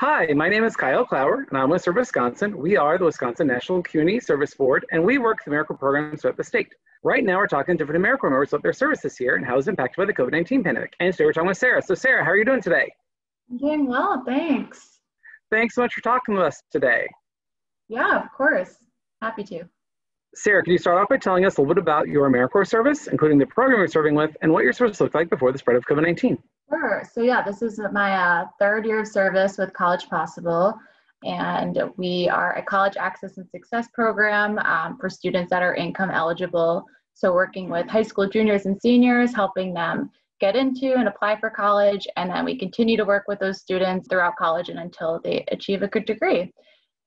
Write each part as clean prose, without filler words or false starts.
Hi, my name is Kyle Clower, and I'm with Serve Wisconsin. We are the Wisconsin National Community Service Board, and we work with AmeriCorps programs throughout the state. Right now, we're talking to different AmeriCorps members about their service this year and how it's impacted by the COVID-19 pandemic. And today, we're talking with Sarah. So, Sarah, how are you doing today? I'm doing well, thanks. Thanks so much for talking with us today. Yeah, of course. Happy to. Sarah, can you start off by telling us a little bit about your AmeriCorps service, including the program you're serving with, and what your service looked like before the spread of COVID-19? Sure. So yeah, this is my third year of service with College Possible, and we are a college access and success program for students that are income eligible. So working with high school juniors and seniors, helping them get into and apply for college, and then we continue to work with those students throughout college and until they achieve a good degree.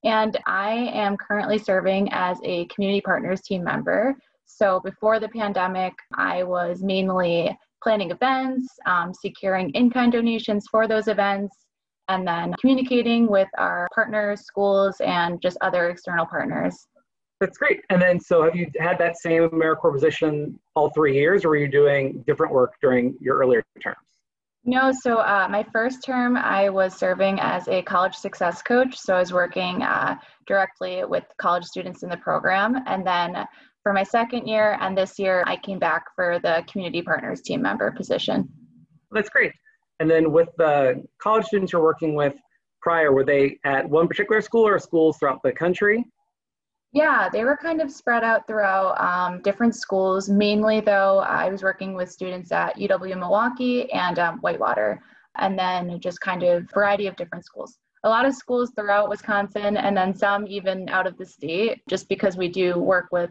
And I am currently serving as a community partners team member. So before the pandemic, I was mainly planning events, securing in-kind donations for those events, and then communicating with our partners, schools, and just other external partners. That's great. And then, so have you had that same AmeriCorps position all 3 years, or were you doing different work during your earlier terms? No, so my first term, I was serving as a college success coach. So I was working directly with college students in the program. And then for my second year and this year, I came back for the community partners team member position. That's great. And then with the college students you're working with prior, were they at one particular school or schools throughout the country? Yeah, they were kind of spread out throughout different schools. Mainly, though, I was working with students at UW Milwaukee and Whitewater, and then just kind of variety of different schools. A lot of schools throughout Wisconsin, and then some even out of the state, just because we do work with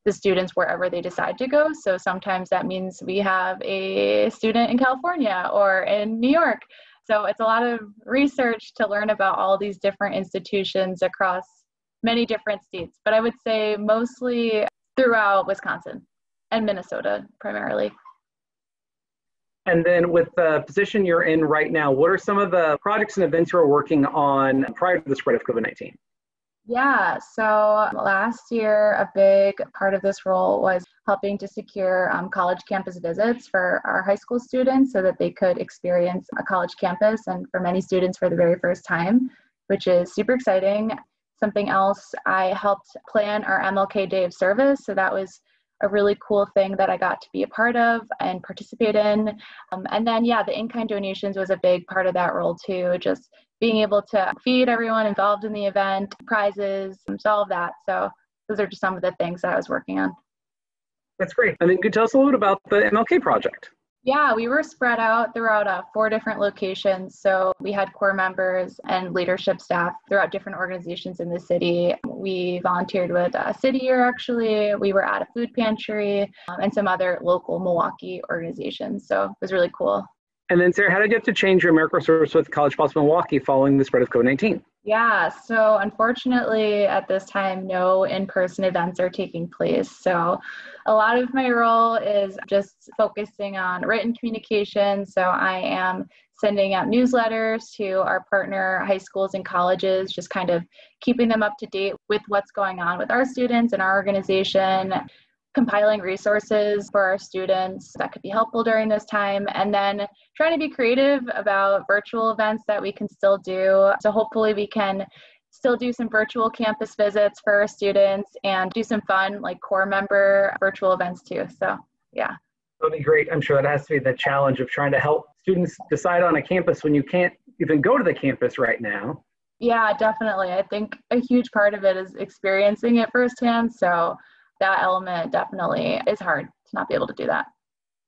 the students wherever they decide to go. So sometimes that means we have a student in California or in New York. So it's a lot of research to learn about all these different institutions across many different states, but I would say mostly throughout Wisconsin and Minnesota primarily. And then with the position you're in right now, what are some of the projects and events you're working on prior to the spread of COVID-19? Yeah, so last year, a big part of this role was helping to secure college campus visits for our high school students so that they could experience a college campus, and for many students for the very first time, which is super exciting. Something else, I helped plan our MLK Day of Service. So that was a really cool thing that I got to be a part of and participate in. And then, yeah, the in-kind donations was a big part of that role too, just being able to feed everyone involved in the event, prizes, all of that. So those are just some of the things that I was working on. That's great. And then could you tell us a little bit about the MLK Project? Yeah, we were spread out throughout 4 different locations. So we had core members and leadership staff throughout different organizations in the city. We volunteered with City Year, actually. We were at a food pantry and some other local Milwaukee organizations. So it was really cool. And then, Sarah, how did you have to change your AmeriCorps service with College Possible Milwaukee following the spread of COVID-19? Yeah, so unfortunately at this time, no in-person events are taking place. So a lot of my role is just focusing on written communication. So I am sending out newsletters to our partner high schools and colleges, just kind of keeping them up to date with what's going on with our students and our organization, compiling resources for our students that could be helpful during this time, and then trying to be creative about virtual events that we can still do. So hopefully we can still do some virtual campus visits for our students and do some fun like core member virtual events too. So yeah. That'll be great. I'm sure that has to be the challenge of trying to help students decide on a campus when you can't even go to the campus right now. Yeah, definitely. I think a huge part of it is experiencing it firsthand. So that element definitely is hard to not be able to do that.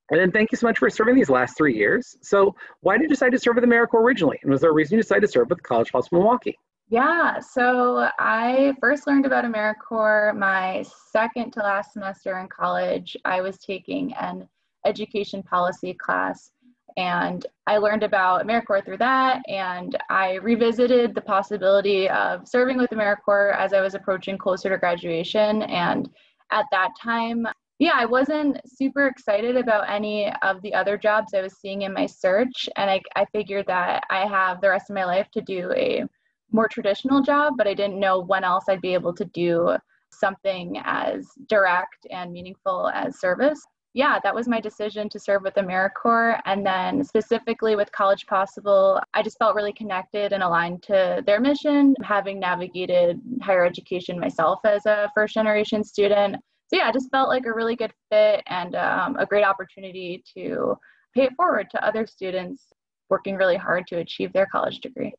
And then thank you so much for serving these last 3 years. So why did you decide to serve with AmeriCorps originally? And was there a reason you decided to serve with College Possible Milwaukee? Yeah, so I first learned about AmeriCorps my second to last semester in college. I was taking an education policy class, and I learned about AmeriCorps through that, and I revisited the possibility of serving with AmeriCorps as I was approaching closer to graduation. And at that time, yeah, I wasn't super excited about any of the other jobs I was seeing in my search. And I figured that I have the rest of my life to do a more traditional job, but I didn't know when else I'd be able to do something as direct and meaningful as service. Yeah, that was my decision to serve with AmeriCorps. And then specifically with College Possible, I just felt really connected and aligned to their mission, having navigated higher education myself as a first generation student. So yeah, I just felt like a really good fit and a great opportunity to pay it forward to other students working really hard to achieve their college degree.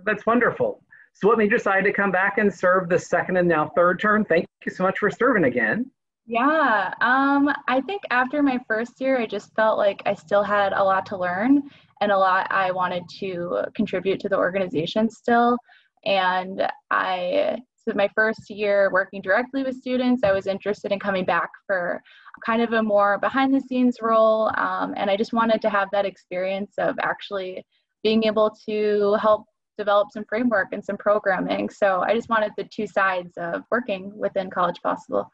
That's wonderful. So what made you decide to come back and serve the second and now third term? Thank you so much for serving again. Yeah, I think after my first year, I just felt like I still had a lot to learn and a lot I wanted to contribute to the organization still. And so my first year working directly with students, I was interested in coming back for kind of a more behind the scenes role. And I just wanted to have that experience of actually being able to help develop some framework and some programming. So I just wanted the two sides of working within College Possible.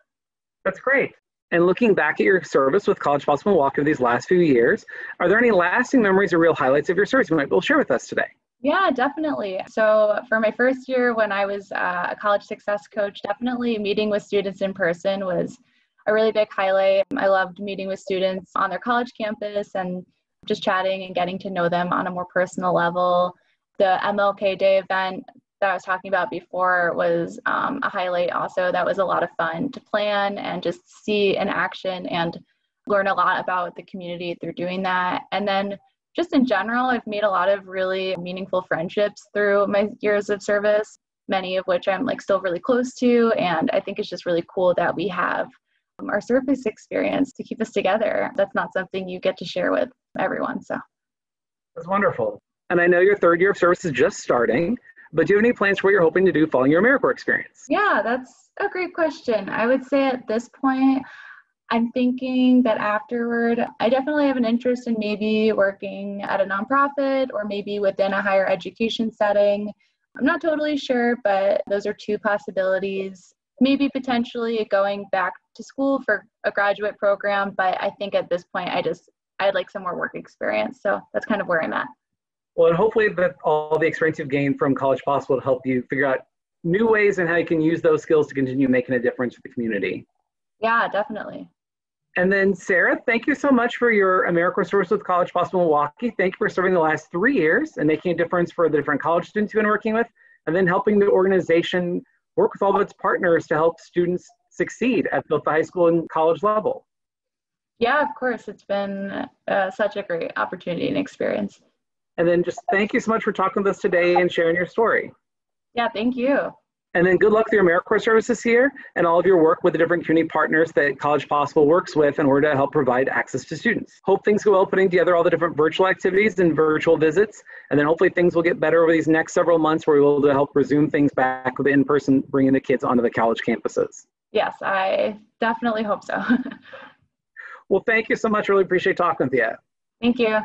That's great. And looking back at your service with College Possible Milwaukee these last few years, are there any lasting memories or real highlights of your service you might be able to share with us today? Yeah, definitely. So for my first year when I was a college success coach, definitely meeting with students in person was a really big highlight. I loved meeting with students on their college campus and just chatting and getting to know them on a more personal level. The MLK Day event that I was talking about before was a highlight also. That was a lot of fun to plan and just see in action and learn a lot about the community through doing that. And then just in general, I've made a lot of really meaningful friendships through my years of service, many of which I'm still really close to. And I think it's just really cool that we have our service experience to keep us together. That's not something you get to share with everyone. So that's wonderful. And I know your third year of service is just starting, but do you have any plans for what you're hoping to do following your AmeriCorps experience? Yeah, that's a great question. I would say at this point, I'm thinking that afterward, I definitely have an interest in maybe working at a nonprofit or maybe within a higher education setting. I'm not totally sure, but those are two possibilities. Maybe potentially going back to school for a graduate program, but I think at this point, I'd like some more work experience. So that's kind of where I'm at. Well, and hopefully that all the experience you've gained from College Possible will help you figure out new ways and how you can use those skills to continue making a difference for the community. Yeah, definitely. And then Sarah, thank you so much for your AmeriCorps service with College Possible Milwaukee. Thank you for serving the last 3 years and making a difference for the different college students you've been working with, and then helping the organization work with all of its partners to help students succeed at both the high school and college level. Yeah, of course. It's been such a great opportunity and experience. And then just thank you so much for talking with us today and sharing your story. Yeah, thank you. And then good luck with your AmeriCorps services here and all of your work with the different community partners that College Possible works with in order to help provide access to students. Hope things go well putting together all the different virtual activities and virtual visits. And then hopefully things will get better over these next several months where we will be able to help resume things back with in-person, bringing the kids onto the college campuses. Yes, I definitely hope so. Well, thank you so much. Really appreciate talking with you. Thank you.